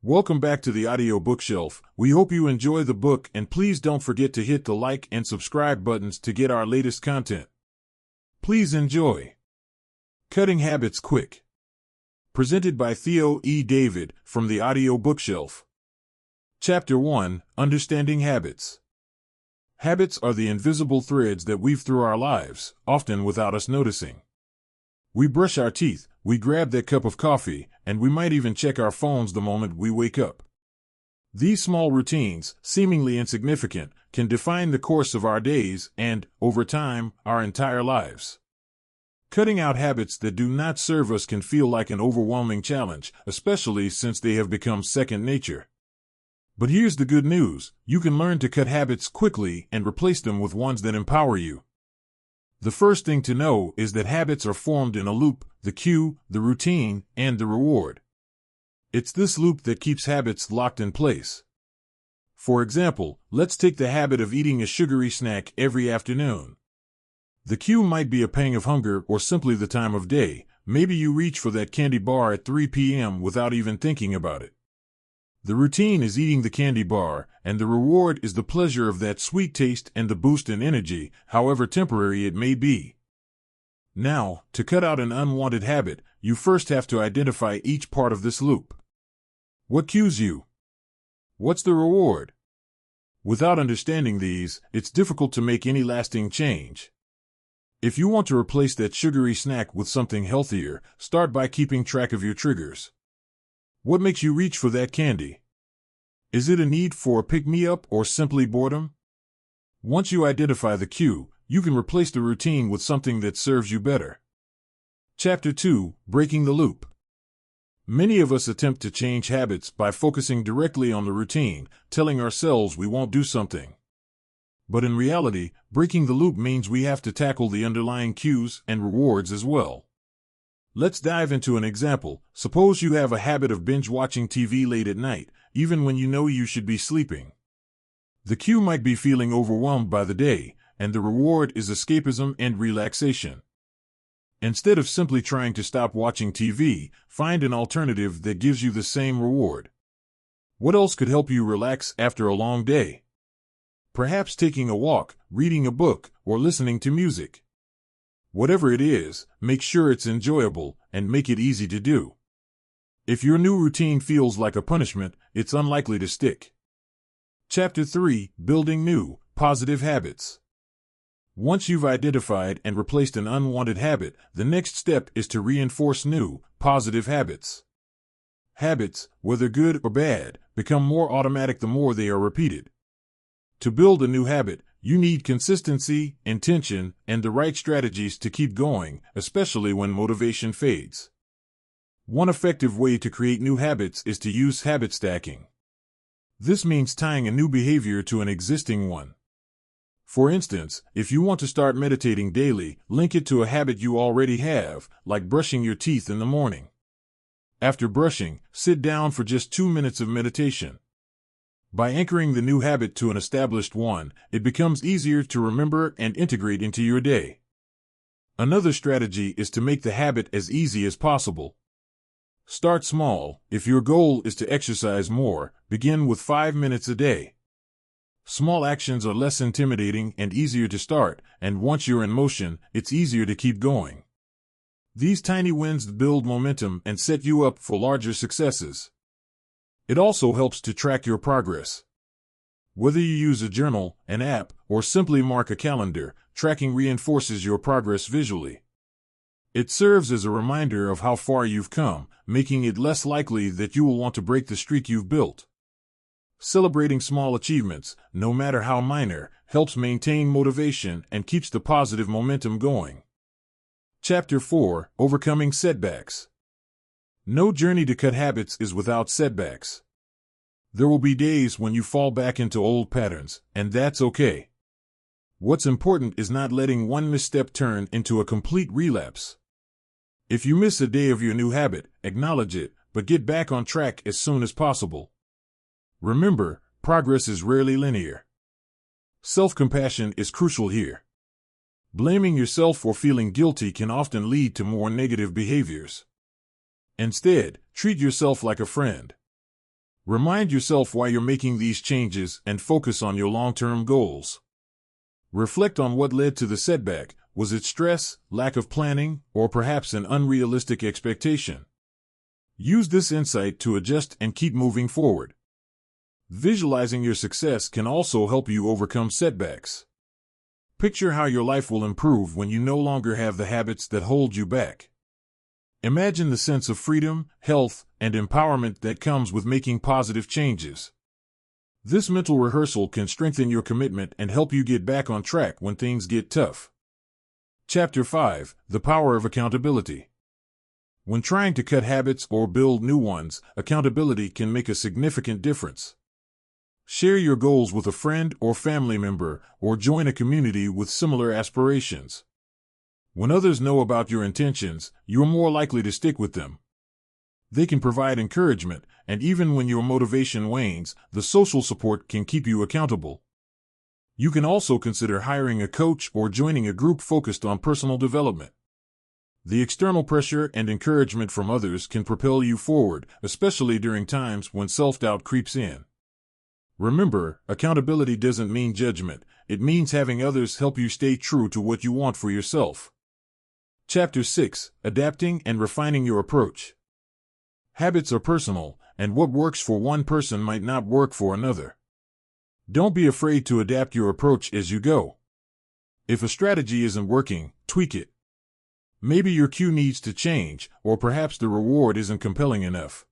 Welcome back to the audio bookshelf. We hope you enjoy the book, and please don't forget to hit the like and subscribe buttons to get our latest content. Please enjoy. Cutting Habits Quick. Presented by Theo E. David from the audio bookshelf. Chapter 1, Understanding Habits. Habits are the invisible threads that weave through our lives, often without us noticing. We brush our teeth, we grab that cup of coffee, and we might even check our phones the moment we wake up. These small routines, seemingly insignificant, can define the course of our days and, over time, our entire lives. Cutting out habits that do not serve us can feel like an overwhelming challenge, especially since they have become second nature. But here's the good news: you can learn to cut habits quickly and replace them with ones that empower you. The first thing to know is that habits are formed in a loop: the cue, the routine, and the reward. It's this loop that keeps habits locked in place. For example, let's take the habit of eating a sugary snack every afternoon. The cue might be a pang of hunger or simply the time of day. Maybe you reach for that candy bar at 3 p.m. without even thinking about it. The routine is eating the candy bar, and the reward is the pleasure of that sweet taste and the boost in energy, however temporary it may be. Now, to cut out an unwanted habit, you first have to identify each part of this loop. What cues you? What's the reward? Without understanding these, it's difficult to make any lasting change. If you want to replace that sugary snack with something healthier, start by keeping track of your triggers. What makes you reach for that candy? Is it a need for a pick-me-up or simply boredom? Once you identify the cue, you can replace the routine with something that serves you better. Chapter 2, Breaking the Loop. Many of us attempt to change habits by focusing directly on the routine, telling ourselves we won't do something. But in reality, breaking the loop means we have to tackle the underlying cues and rewards as well. Let's dive into an example. Suppose you have a habit of binge-watching TV late at night, even when you know you should be sleeping. The cue might be feeling overwhelmed by the day, and the reward is escapism and relaxation. Instead of simply trying to stop watching TV, find an alternative that gives you the same reward. What else could help you relax after a long day? Perhaps taking a walk, reading a book, or listening to music. Whatever it is, make sure it's enjoyable and make it easy to do. If your new routine feels like a punishment, it's unlikely to stick. Chapter 3, Building New, Positive Habits. Once you've identified and replaced an unwanted habit, the next step is to reinforce new, positive habits. Habits, whether good or bad, become more automatic the more they are repeated. To build a new habit, you need consistency, intention, and the right strategies to keep going, especially when motivation fades. One effective way to create new habits is to use habit stacking. This means tying a new behavior to an existing one. For instance, if you want to start meditating daily, link it to a habit you already have, like brushing your teeth in the morning. After brushing, sit down for just 2 minutes of meditation. By anchoring the new habit to an established one, it becomes easier to remember and integrate into your day. Another strategy is to make the habit as easy as possible. Start small. If your goal is to exercise more, begin with 5 minutes a day. Small actions are less intimidating and easier to start, and once you're in motion, it's easier to keep going. These tiny wins build momentum and set you up for larger successes. It also helps to track your progress. Whether you use a journal, an app, or simply mark a calendar, tracking reinforces your progress visually. It serves as a reminder of how far you've come, making it less likely that you will want to break the streak you've built. Celebrating small achievements, no matter how minor, helps maintain motivation and keeps the positive momentum going. Chapter 4, Overcoming Setbacks. No journey to cut habits is without setbacks. There will be days when you fall back into old patterns, and that's okay. What's important is not letting one misstep turn into a complete relapse. If you miss a day of your new habit, acknowledge it, but get back on track as soon as possible. Remember, progress is rarely linear. Self-compassion is crucial here. Blaming yourself or feeling guilty can often lead to more negative behaviors. Instead, treat yourself like a friend. Remind yourself why you're making these changes and focus on your long-term goals. Reflect on what led to the setback. Was it stress, lack of planning, or perhaps an unrealistic expectation? Use this insight to adjust and keep moving forward. Visualizing your success can also help you overcome setbacks. Picture how your life will improve when you no longer have the habits that hold you back. Imagine the sense of freedom, health, and empowerment that comes with making positive changes. This mental rehearsal can strengthen your commitment and help you get back on track when things get tough. Chapter 5: The Power of Accountability. When trying to cut habits or build new ones, accountability can make a significant difference. Share your goals with a friend or family member, or join a community with similar aspirations. When others know about your intentions, you're more likely to stick with them. They can provide encouragement, and even when your motivation wanes, the social support can keep you accountable. You can also consider hiring a coach or joining a group focused on personal development. The external pressure and encouragement from others can propel you forward, especially during times when self-doubt creeps in. Remember, accountability doesn't mean judgment. It means having others help you stay true to what you want for yourself. Chapter 6: Adapting and Refining Your Approach. Habits are personal, and what works for one person might not work for another. Don't be afraid to adapt your approach as you go. If a strategy isn't working, tweak it. Maybe your cue needs to change, or perhaps the reward isn't compelling enough.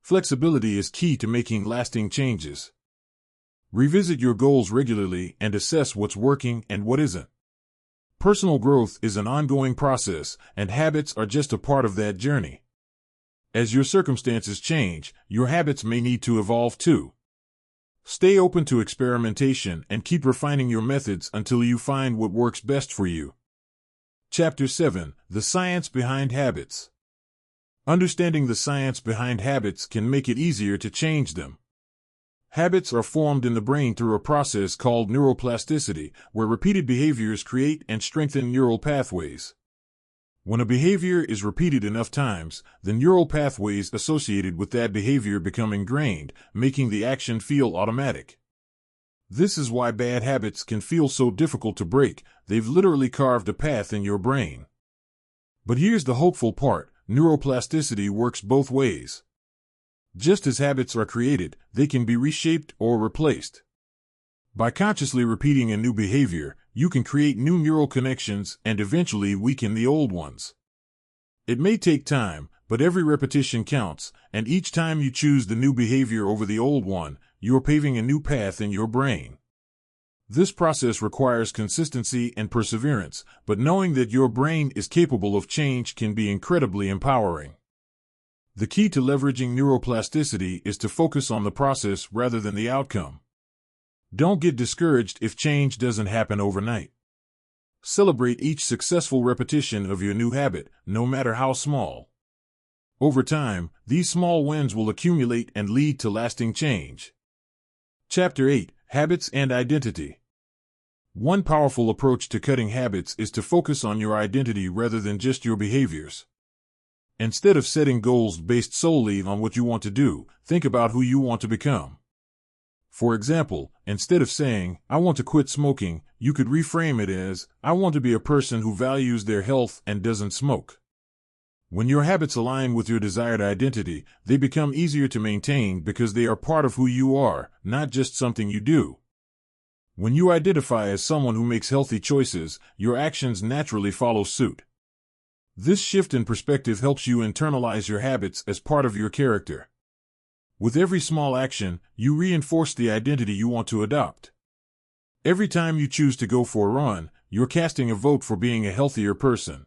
Flexibility is key to making lasting changes. Revisit your goals regularly and assess what's working and what isn't. Personal growth is an ongoing process, and habits are just a part of that journey. As your circumstances change, your habits may need to evolve too. Stay open to experimentation and keep refining your methods until you find what works best for you. Chapter 7: The Science Behind Habits. Understanding the science behind habits can make it easier to change them. Habits are formed in the brain through a process called neuroplasticity, where repeated behaviors create and strengthen neural pathways. When a behavior is repeated enough times, the neural pathways associated with that behavior become ingrained, making the action feel automatic. This is why bad habits can feel so difficult to break. They've literally carved a path in your brain. But here's the hopeful part: neuroplasticity works both ways. Just as habits are created, they can be reshaped or replaced. By consciously repeating a new behavior, you can create new neural connections and eventually weaken the old ones. It may take time, but every repetition counts, and each time you choose the new behavior over the old one, you're paving a new path in your brain. This process requires consistency and perseverance, but knowing that your brain is capable of change can be incredibly empowering. The key to leveraging neuroplasticity is to focus on the process rather than the outcome. Don't get discouraged if change doesn't happen overnight. Celebrate each successful repetition of your new habit, no matter how small. Over time, these small wins will accumulate and lead to lasting change. Chapter 8: Habits and Identity. One powerful approach to cutting habits is to focus on your identity rather than just your behaviors. Instead of setting goals based solely on what you want to do, think about who you want to become. For example, instead of saying, "I want to quit smoking," you could reframe it as, "I want to be a person who values their health and doesn't smoke." When your habits align with your desired identity, they become easier to maintain because they are part of who you are, not just something you do. When you identify as someone who makes healthy choices, your actions naturally follow suit. This shift in perspective helps you internalize your habits as part of your character. With every small action, you reinforce the identity you want to adopt. Every time you choose to go for a run, you're casting a vote for being a healthier person.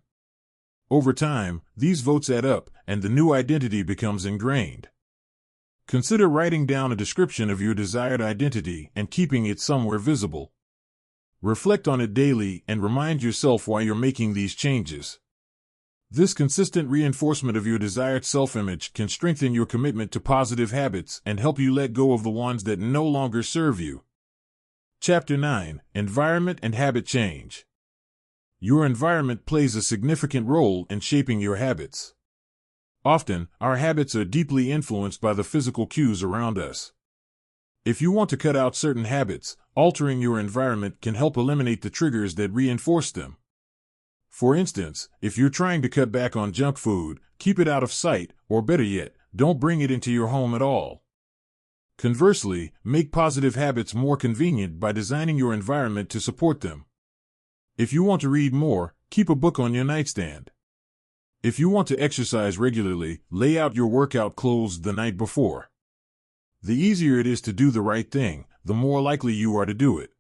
Over time, these votes add up, and the new identity becomes ingrained. Consider writing down a description of your desired identity and keeping it somewhere visible. Reflect on it daily and remind yourself why you're making these changes. This consistent reinforcement of your desired self-image can strengthen your commitment to positive habits and help you let go of the ones that no longer serve you. Chapter 9: Environment and Habit Change. Your environment plays a significant role in shaping your habits. Often, our habits are deeply influenced by the physical cues around us. If you want to cut out certain habits, altering your environment can help eliminate the triggers that reinforce them. For instance, if you're trying to cut back on junk food, keep it out of sight, or better yet, don't bring it into your home at all. Conversely, make positive habits more convenient by designing your environment to support them. If you want to read more, keep a book on your nightstand. If you want to exercise regularly, lay out your workout clothes the night before. The easier it is to do the right thing, the more likely you are to do it.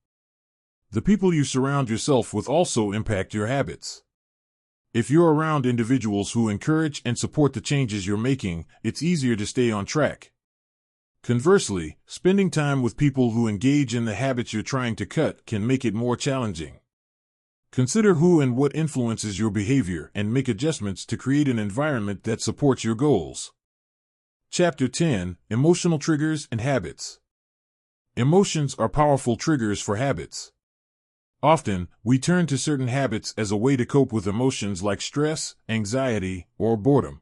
The people you surround yourself with also impact your habits. If you're around individuals who encourage and support the changes you're making, it's easier to stay on track. Conversely, spending time with people who engage in the habits you're trying to cut can make it more challenging. Consider who and what influences your behavior and make adjustments to create an environment that supports your goals. Chapter 10: Emotional Triggers and Habits. Emotions are powerful triggers for habits. Often, we turn to certain habits as a way to cope with emotions like stress, anxiety, or boredom.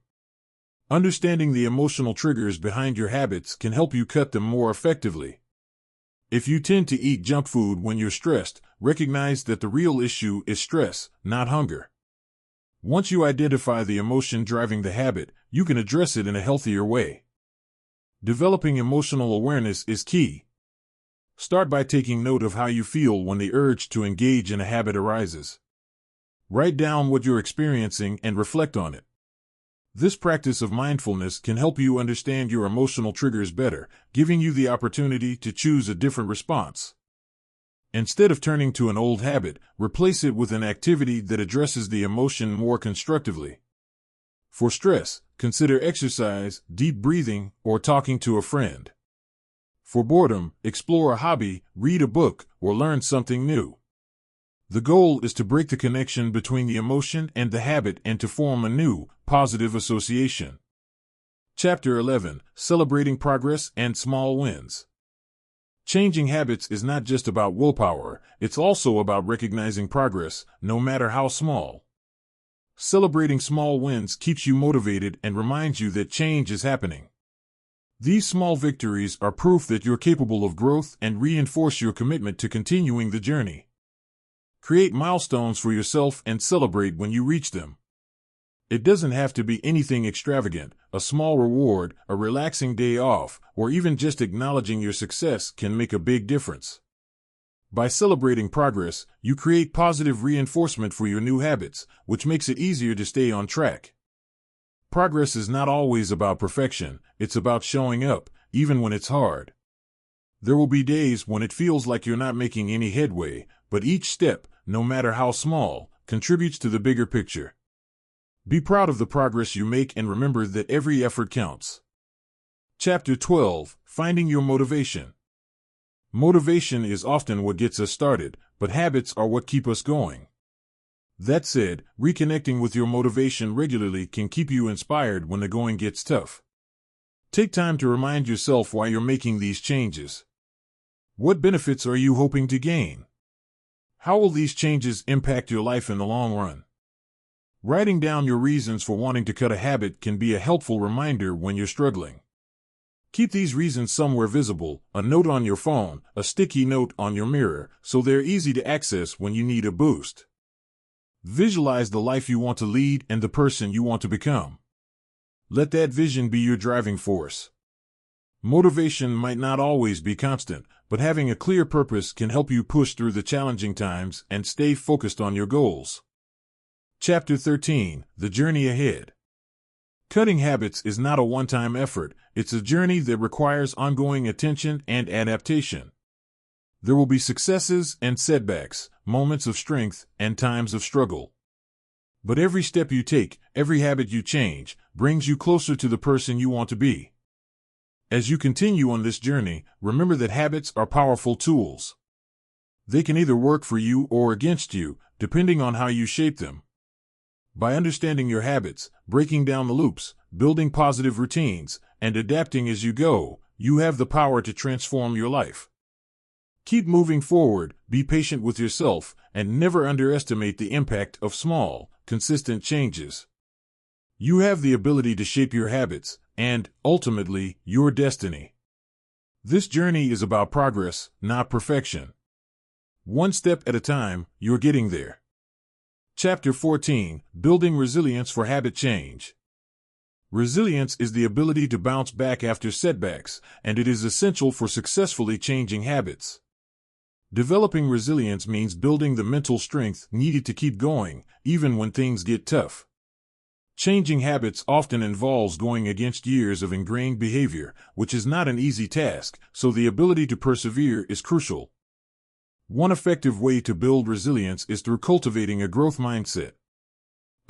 Understanding the emotional triggers behind your habits can help you cut them more effectively. If you tend to eat junk food when you're stressed, recognize that the real issue is stress, not hunger. Once you identify the emotion driving the habit, you can address it in a healthier way. Developing emotional awareness is key. Start by taking note of how you feel when the urge to engage in a habit arises. Write down what you're experiencing and reflect on it. This practice of mindfulness can help you understand your emotional triggers better, giving you the opportunity to choose a different response. Instead of turning to an old habit, replace it with an activity that addresses the emotion more constructively. For stress, consider exercise, deep breathing, or talking to a friend. For boredom, explore a hobby, read a book, or learn something new. The goal is to break the connection between the emotion and the habit and to form a new, positive association. Chapter 11: Celebrating Progress and Small Wins. Changing habits is not just about willpower, it's also about recognizing progress, no matter how small. Celebrating small wins keeps you motivated and reminds you that change is happening. These small victories are proof that you're capable of growth and reinforce your commitment to continuing the journey. Create milestones for yourself and celebrate when you reach them. It doesn't have to be anything extravagant. A small reward, a relaxing day off, or even just acknowledging your success can make a big difference. By celebrating progress, you create positive reinforcement for your new habits, which makes it easier to stay on track. Progress is not always about perfection, it's about showing up, even when it's hard. There will be days when it feels like you're not making any headway, but each step, no matter how small, contributes to the bigger picture. Be proud of the progress you make and remember that every effort counts. Chapter 12: Finding Your Motivation. Motivation is often what gets us started, but habits are what keep us going. That said, reconnecting with your motivation regularly can keep you inspired when the going gets tough. Take time to remind yourself why you're making these changes. What benefits are you hoping to gain? How will these changes impact your life in the long run? Writing down your reasons for wanting to cut a habit can be a helpful reminder when you're struggling. Keep these reasons somewhere visible, a note on your phone, a sticky note on your mirror, so they're easy to access when you need a boost. Visualize the life you want to lead and the person you want to become. Let that vision be your driving force. Motivation might not always be constant, but having a clear purpose can help you push through the challenging times and stay focused on your goals. Chapter 13: The Journey Ahead. Cutting habits is not a one-time effort, it's a journey that requires ongoing attention and adaptation. There will be successes and setbacks, moments of strength and times of struggle. But every step you take, every habit you change, brings you closer to the person you want to be. As you continue on this journey, remember that habits are powerful tools. They can either work for you or against you, depending on how you shape them. By understanding your habits, breaking down the loops, building positive routines, and adapting as you go, you have the power to transform your life. Keep moving forward, be patient with yourself, and never underestimate the impact of small, consistent changes. You have the ability to shape your habits and, ultimately, your destiny. This journey is about progress, not perfection. One step at a time, you're getting there. Chapter 14: Building Resilience for Habit Change. Resilience is the ability to bounce back after setbacks, and it is essential for successfully changing habits. Developing resilience means building the mental strength needed to keep going, even when things get tough. Changing habits often involves going against years of ingrained behavior, which is not an easy task, so the ability to persevere is crucial. One effective way to build resilience is through cultivating a growth mindset.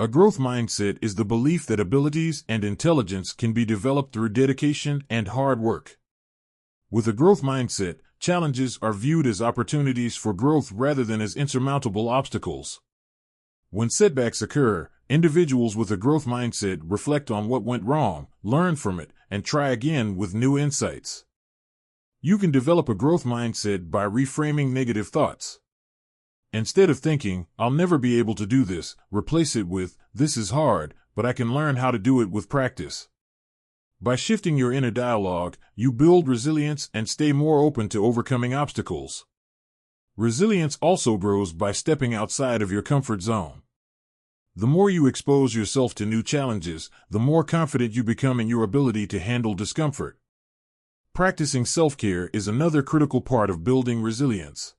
A growth mindset is the belief that abilities and intelligence can be developed through dedication and hard work. With a growth mindset, challenges are viewed as opportunities for growth rather than as insurmountable obstacles. When setbacks occur, individuals with a growth mindset reflect on what went wrong, learn from it, and try again with new insights. You can develop a growth mindset by reframing negative thoughts. Instead of thinking, "I'll never be able to do this," replace it with, "This is hard, but I can learn how to do it with practice." By shifting your inner dialogue, you build resilience and stay more open to overcoming obstacles. Resilience also grows by stepping outside of your comfort zone. The more you expose yourself to new challenges, the more confident you become in your ability to handle discomfort. Practicing self-care is another critical part of building resilience.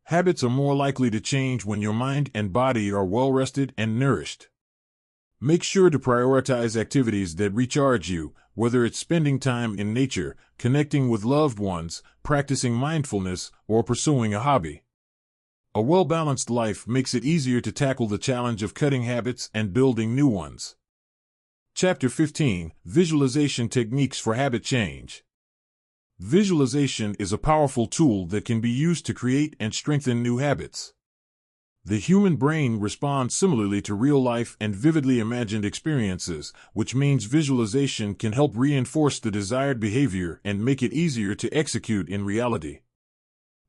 Habits are more likely to change when your mind and body are well-rested and nourished. Make sure to prioritize activities that recharge you, whether it's spending time in nature, connecting with loved ones, practicing mindfulness, or pursuing a hobby. A well-balanced life makes it easier to tackle the challenge of cutting habits and building new ones. Chapter 15: Visualization Techniques for Habit Change. Visualization is a powerful tool that can be used to create and strengthen new habits. The human brain responds similarly to real-life and vividly imagined experiences, which means visualization can help reinforce the desired behavior and make it easier to execute in reality.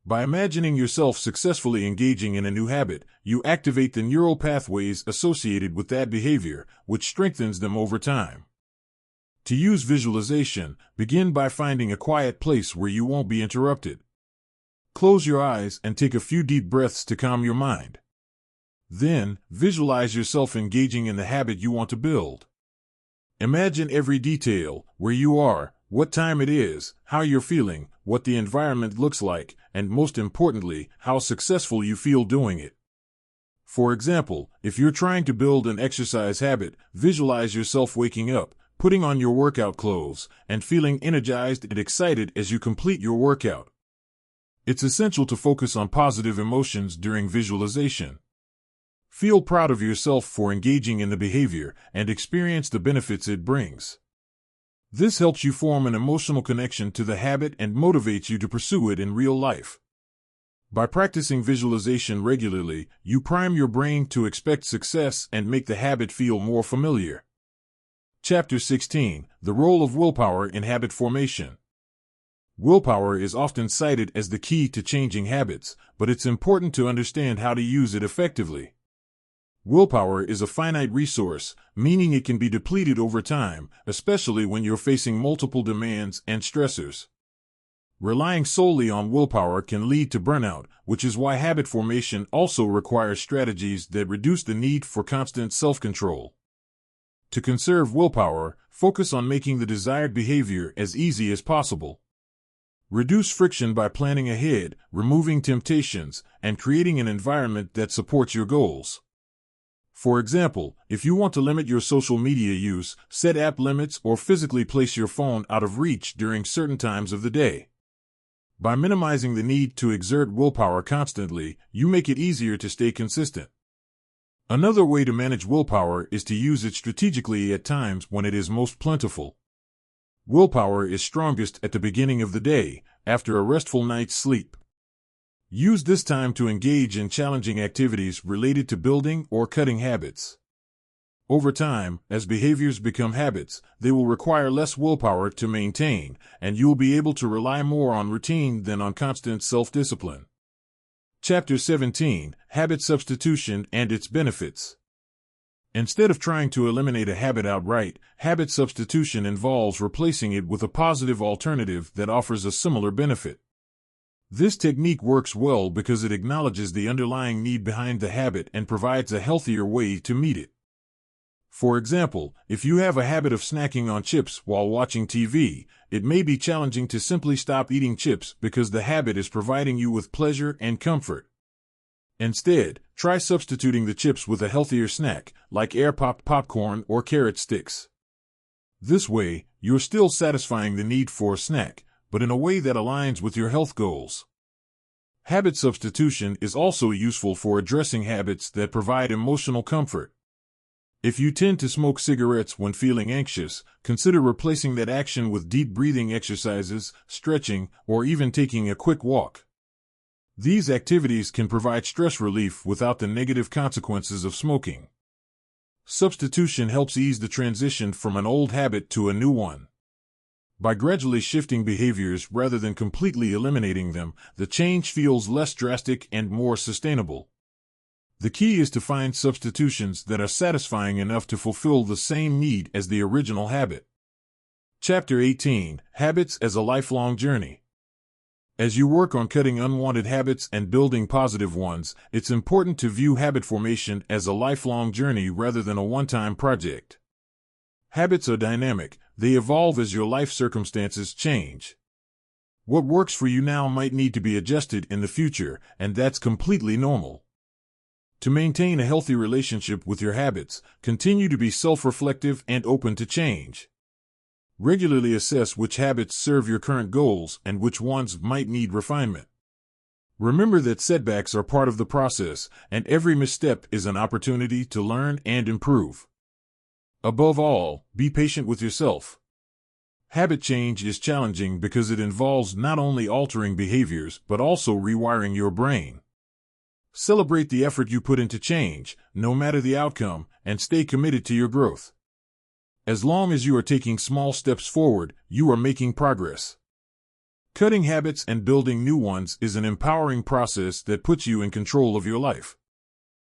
By imagining yourself successfully engaging in a new habit, you activate the neural pathways associated with that behavior, which strengthens them over time. To use visualization, begin by finding a quiet place where you won't be interrupted. Close your eyes and take a few deep breaths to calm your mind. Then, visualize yourself engaging in the habit you want to build. Imagine every detail: where you are, what time it is, how you're feeling, what the environment looks like, and most importantly, how successful you feel doing it. For example, if you're trying to build an exercise habit, visualize yourself waking up, putting on your workout clothes, and feeling energized and excited as you complete your workout. It's essential to focus on positive emotions during visualization. Feel proud of yourself for engaging in the behavior and experience the benefits it brings. This helps you form an emotional connection to the habit and motivates you to pursue it in real life. By practicing visualization regularly, you prime your brain to expect success and make the habit feel more familiar. Chapter 16: The Role of Willpower in Habit Formation. Willpower is often cited as the key to changing habits, but it's important to understand how to use it effectively. Willpower is a finite resource, meaning it can be depleted over time, especially when you're facing multiple demands and stressors. Relying solely on willpower can lead to burnout, which is why habit formation also requires strategies that reduce the need for constant self-control. To conserve willpower, focus on making the desired behavior as easy as possible. Reduce friction by planning ahead, removing temptations, and creating an environment that supports your goals. For example, if you want to limit your social media use, set app limits or physically place your phone out of reach during certain times of the day. By minimizing the need to exert willpower constantly, you make it easier to stay consistent. Another way to manage willpower is to use it strategically at times when it is most plentiful. Willpower is strongest at the beginning of the day, after a restful night's sleep. Use this time to engage in challenging activities related to building or cutting habits. Over time, as behaviors become habits, they will require less willpower to maintain, and you'll be able to rely more on routine than on constant self-discipline. Chapter 17: Habit Substitution and Its Benefits. Instead of trying to eliminate a habit outright, habit substitution involves replacing it with a positive alternative that offers a similar benefit. This technique works well because it acknowledges the underlying need behind the habit and provides a healthier way to meet it. For example, if you have a habit of snacking on chips while watching TV, it may be challenging to simply stop eating chips because the habit is providing you with pleasure and comfort. Instead, try substituting the chips with a healthier snack, like air-popped popcorn or carrot sticks. This way, you're still satisfying the need for a snack, but in a way that aligns with your health goals. Habit substitution is also useful for addressing habits that provide emotional comfort. If you tend to smoke cigarettes when feeling anxious, consider replacing that action with deep breathing exercises, stretching, or even taking a quick walk. These activities can provide stress relief without the negative consequences of smoking. Substitution helps ease the transition from an old habit to a new one. By gradually shifting behaviors rather than completely eliminating them, the change feels less drastic and more sustainable. The key is to find substitutions that are satisfying enough to fulfill the same need as the original habit. Chapter 18: Habits as a Lifelong Journey. As you work on cutting unwanted habits and building positive ones, it's important to view habit formation as a lifelong journey rather than a one-time project. Habits are dynamic; they evolve as your life circumstances change. What works for you now might need to be adjusted in the future, and that's completely normal. To maintain a healthy relationship with your habits, continue to be self-reflective and open to change. Regularly assess which habits serve your current goals and which ones might need refinement. Remember that setbacks are part of the process, and every misstep is an opportunity to learn and improve. Above all, be patient with yourself. Habit change is challenging because it involves not only altering behaviors but also rewiring your brain. Celebrate the effort you put into change, no matter the outcome, and stay committed to your growth. As long as you are taking small steps forward, you are making progress. Cutting habits and building new ones is an empowering process that puts you in control of your life.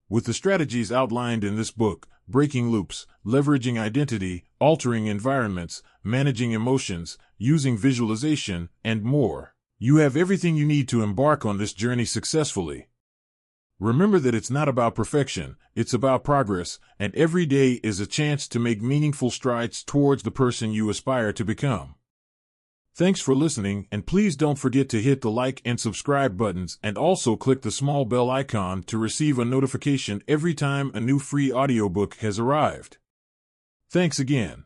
With the strategies outlined in this book, breaking loops, leveraging identity, altering environments, managing emotions, using visualization, and more, you have everything you need to embark on this journey successfully. Remember that it's not about perfection, it's about progress, and every day is a chance to make meaningful strides towards the person you aspire to become. Thanks for listening, and please don't forget to hit the like and subscribe buttons and also click the small bell icon to receive a notification every time a new free audiobook has arrived. Thanks again.